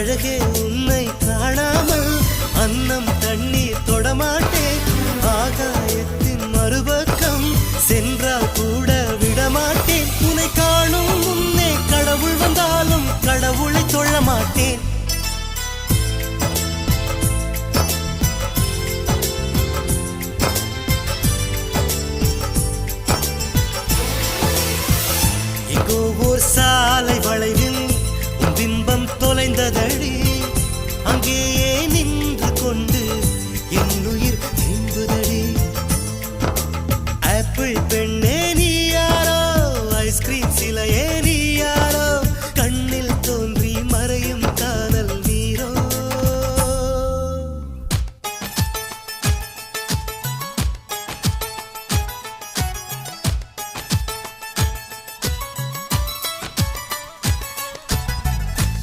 அழகே உன்னை காணாமல் அன்னம் தண்ணீர் தொடமாட்டேன். ஆகாயத்தின் மறுபக்கம் சென்றால் கூட விடமாட்டேன். உன்னை காணும் முன்னே கடவுள் வந்தாலும் கடவுளை தொழ மாட்டேன். எங்கோ ஓர் சாலை வளைவில் உன் பிம்பம் தொலைந்ததடி, அங்கேயே நின்